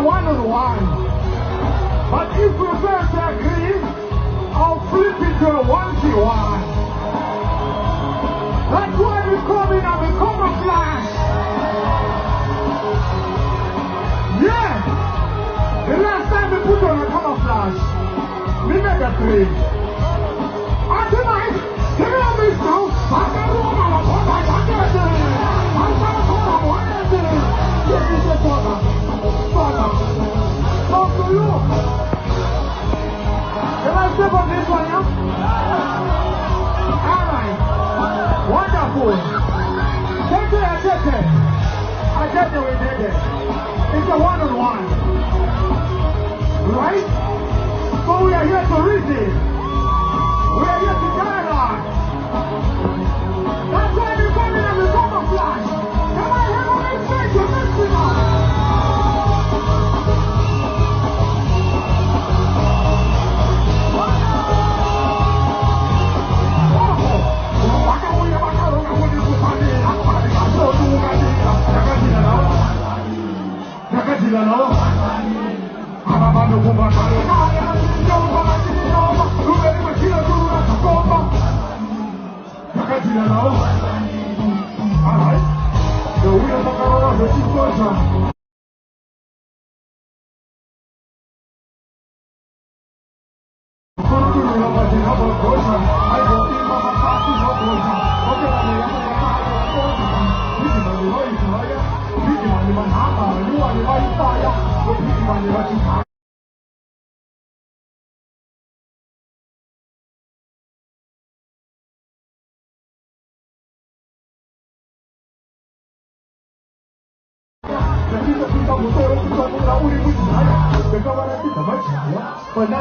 one-on-one. But if you first agree, I'll flip it to a 1v1. That's why we come in and we come a flash. Yeah! The last time we put on a camouflage, we made a play. And tonight, can you miss now? Talk to you. Can I step on this one, yeah? Alright. Wonderful. Take it. I get it, we did it. It's a one-on-one. Right? So we are here to reason. We are here to dialogue. That's why we come in and we come a flash. Can I have a mistake to mix it up? But